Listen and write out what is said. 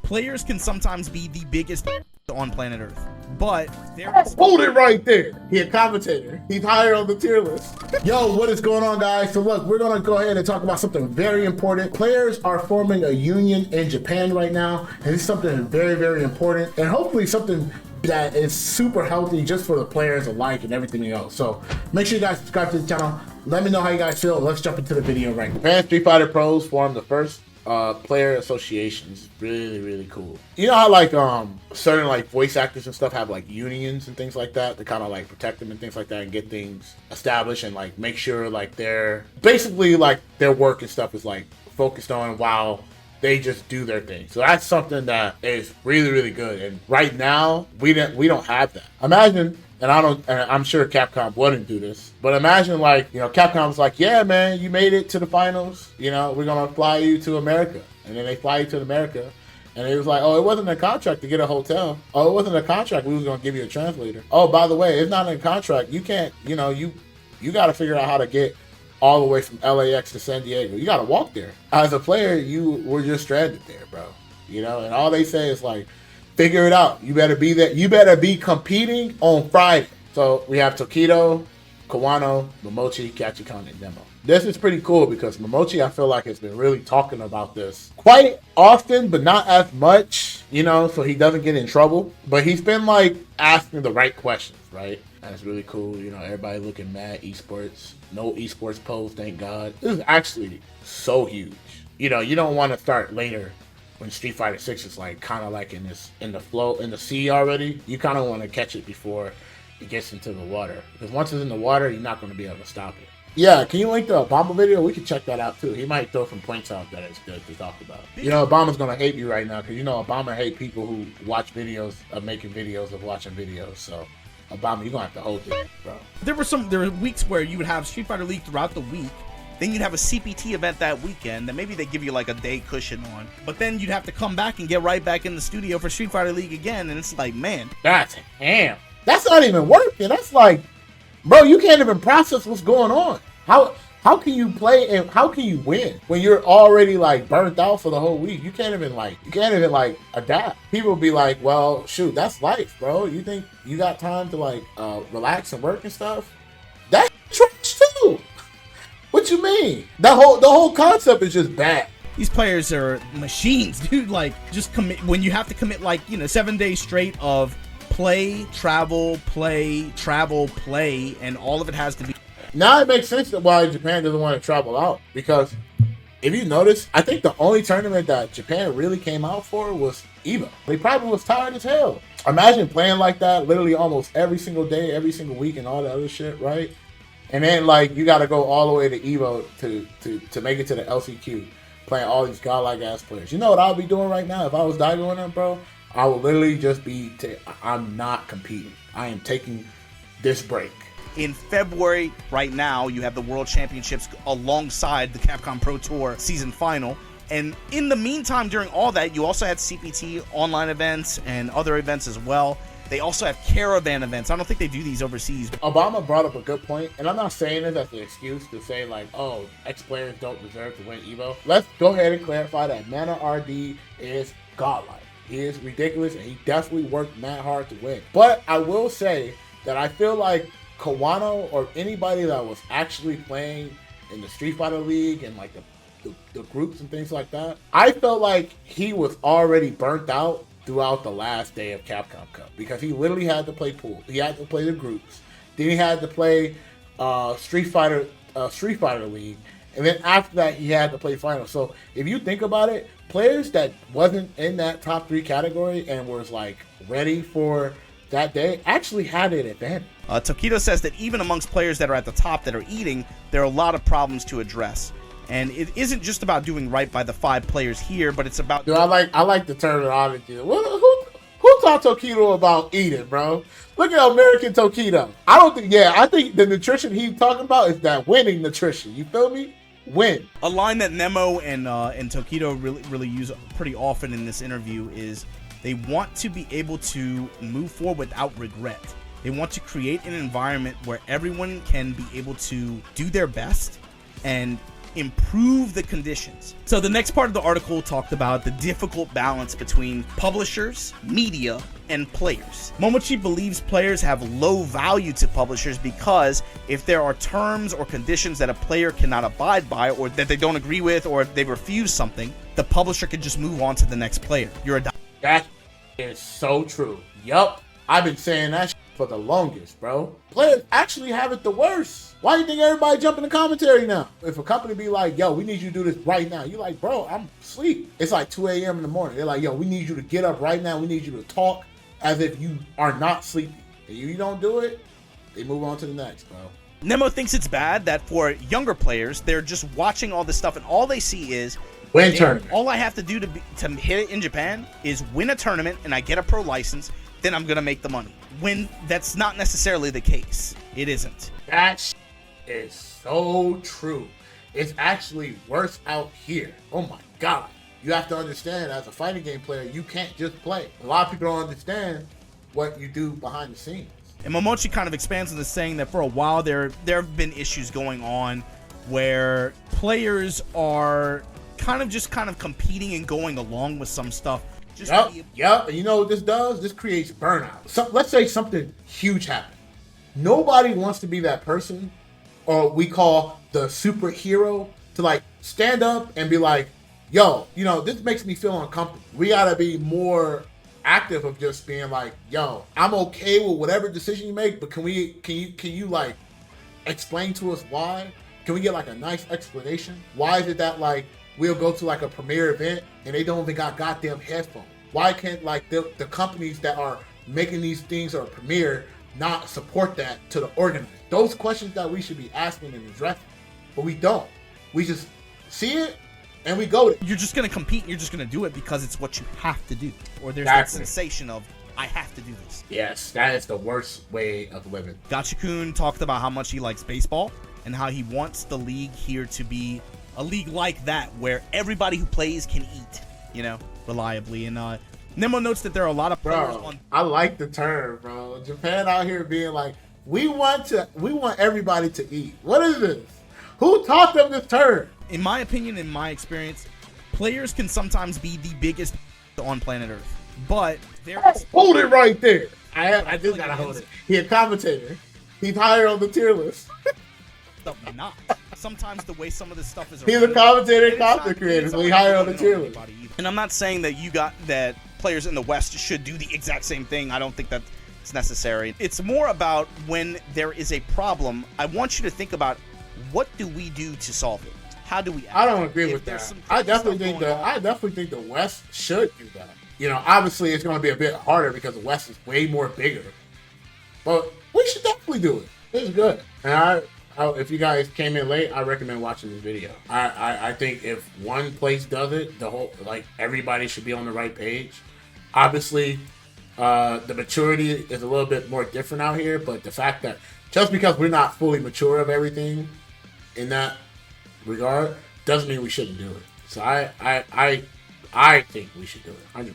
Players can sometimes be the biggest on planet Earth, but hold it right there. He a commentator. He's higher on the tier list. Yo, what is going on, guys? So look, we're gonna go ahead and talk about something very important. Players are forming a union in Japan right now, and it's something very, very important, and hopefully something that is super healthy just for the players alike and everything else. So make sure you guys subscribe to the channel. Let me know how you guys feel. Let's jump into the video right now. Japan Street Fighter Pros formed the first player associations. Really, really cool. You know how like certain like voice actors and stuff have like unions and things like that to kind of like protect them and things like that and get things established and like make sure like they're basically like their work and stuff is like focused on while they just do their thing. So that's something that is really, really good. And right now we don't have that. Imagine, and I'm sure Capcom wouldn't do this, but imagine like, you know, Capcom's like, yeah, man, you made it to the finals. You know, we're going to fly you to America. And then they fly you to America. And it was like, oh, it wasn't a contract to get a hotel. Oh, it wasn't a contract. We was going to give you a translator. Oh, by the way, it's not in a contract. You can't, you know, you got to figure out how to get all the way from LAX to San Diego. You got to walk there. As a player, you were just stranded there, bro. You know, and all they say is like, figure it out. You better be there. You better be competing on Friday. So we have Tokido, Kawano, Momochi, Gachikun, and Nemo. This is pretty cool because Momochi, I feel like, has been really talking about this quite often, but not as much, you know, so he doesn't get in trouble. But he's been like asking the right questions, right? And it's really cool. You know, everybody looking mad esports. No esports pose, thank God. This is actually so huge. You know, you don't want to start later when Street Fighter 6 is like kind of like in the sea already. You kind of want to catch it before it gets into the water, because once it's in the water, you're not going to be able to stop it. Yeah, can you link the Obama video? We can check that out too. He might throw some points out that it's good to talk about. You know, Obama's going to hate you right now because you know Obama hate people who watch videos of making videos of watching videos. So Obama, you're going to have to hold it, bro. There were weeks where you would have Street Fighter League throughout the week. Then you'd have a CPT event that weekend that maybe they give you like a day cushion on. But then you'd have to come back and get right back in the studio for Street Fighter League again. And it's like, man. That's ham. That's not even working. That's like, bro, you can't even process what's going on. How can you play and how can you win when you're already like burnt out for the whole week? You can't even like adapt. People be like, well, shoot, that's life, bro. You think you got time to like relax and work and stuff? That's trash too. What you mean? The whole concept is just bad. These players are machines, dude. Like, just commit when you have to commit, like, you know, 7 days straight of play, travel, and all of it has to be. Now it makes sense why Japan doesn't want to travel out, because if you notice, I think the only tournament that Japan really came out for was EVO. They probably was tired as hell. Imagine playing like that literally almost every single day, every single week, and all that other shit, right? And then like you got to go all the way to EVO to make it to the LCQ, playing all these godlike ass players. You know what I'll be doing right now if I was Daigo in them, bro? I would literally just be, I'm not competing. I am taking this break. In February, right now, you have the World Championships alongside the Capcom Pro Tour season final. And in the meantime, during all that, you also had CPT online events and other events as well. They also have caravan events. I don't think they do these overseas. Obama brought up a good point, and I'm not saying it as an excuse to say like, oh, X players don't deserve to win EVO. Let's go ahead and clarify that Mana RD is godlike. He is ridiculous, and he definitely worked mad hard to win. But I will say that I feel like Kawano or anybody that was actually playing in the Street Fighter League and like the groups and things like that, I felt like he was already burnt out throughout the last day of Capcom Cup, because he literally had to play pool. He had to play the groups. Then he had to play Street Fighter League, and then after that he had to play finals. So if you think about it, players that wasn't in that top 3 category and was like ready for that day actually had an advantage. Tokido says that even amongst players that are at the top that are eating, there are a lot of problems to address. And it isn't just about doing right by the 5 players here, but it's about... Dude, I like the terminology. Who taught Tokido about eating, bro? Look at American Tokido. I think the nutrition he's talking about is that winning nutrition. You feel me? Win. A line that Nemo and Tokido really use pretty often in this interview is they want to be able to move forward without regret. They want to create an environment where everyone can be able to do their best and improve the conditions. So the next part of the article talked about the difficult balance between publishers, media, and players. Momochi believes players have low value to publishers because if there are terms or conditions that a player cannot abide by, or that they don't agree with, or they refuse something, the publisher can just move on to the next player. That is so true. Yup. I've been saying that for the longest, bro. Players actually have it the worst. Why do you think everybody jump in the commentary now? If a company be like, yo, we need you to do this right now. You like, bro, I'm asleep. It's like 2 a.m. in the morning. They're like, yo, we need you to get up right now. We need you to talk as if you are not sleepy. If you don't do it, they move on to the next, bro. Nemo thinks it's bad that for younger players, they're just watching all this stuff and all they see is win tournament. All I have to do to hit it in Japan is win a tournament and I get a pro license, then I'm going to make the money. When that's not necessarily the case. It isn't. That is so true. It's actually worse out here. Oh my God. You have to understand, as a fighting game player, you can't just play. A lot of people don't understand what you do behind the scenes. And Momochi kind of expands on this, saying that for a while there have been issues going on where players are kind of competing and going along with some stuff. Yep. And you know what this does? This creates burnout. So let's say something huge happened. Nobody wants to be that person, or we call the superhero, to like stand up and be like, yo, you know, this makes me feel uncomfortable. We gotta be more active of just being like, yo, I'm okay with whatever decision you make, but can you like explain to us why? Can we get like a nice explanation? Why is it that like we'll go to like a premiere event and they don't even got goddamn headphones? Why can't like the companies that are making these things or premiere not support that to the organizer? Those questions that we should be asking and addressing, but we don't. We just see it and we go. You're just gonna compete. And you're just gonna do it because it's what you have to do, or there's that sensation of I have to do this. Yes, that is the worst way of living. Gachikun talked about how much he likes baseball and how he wants the league here to be a league like that where everybody who plays can eat, you know, reliably. And Nemo notes that there are a lot of players on. I like the term, bro. Japan out here being like, we want everybody to eat. What is this? Who taught them this term? In my opinion, in my experience, players can sometimes be the biggest on planet Earth, but hold it right there. I just gotta hold it. He's a commentator. He's higher on the tier list. Not. Sometimes the way some of this stuff is. He's a commentator and content creator, so he's higher on the tier list. And I'm not saying that players in the West should do the exact same thing. I don't think that's necessary. It's more about when there is a problem, I want you to think about what do we do to solve it? How do we act? I don't agree with that. I definitely think the West should do that. You know, obviously it's going to be a bit harder because the West is way more bigger. But we should definitely do it. It's good. And if you guys came in late, I recommend watching this video. I think if one place does it, the whole, like, everybody should be on the right page. Obviously, the maturity is a little bit more different out here, but the fact that just because we're not fully mature of everything in that regard doesn't mean we shouldn't do it. So I think we should do it 100%.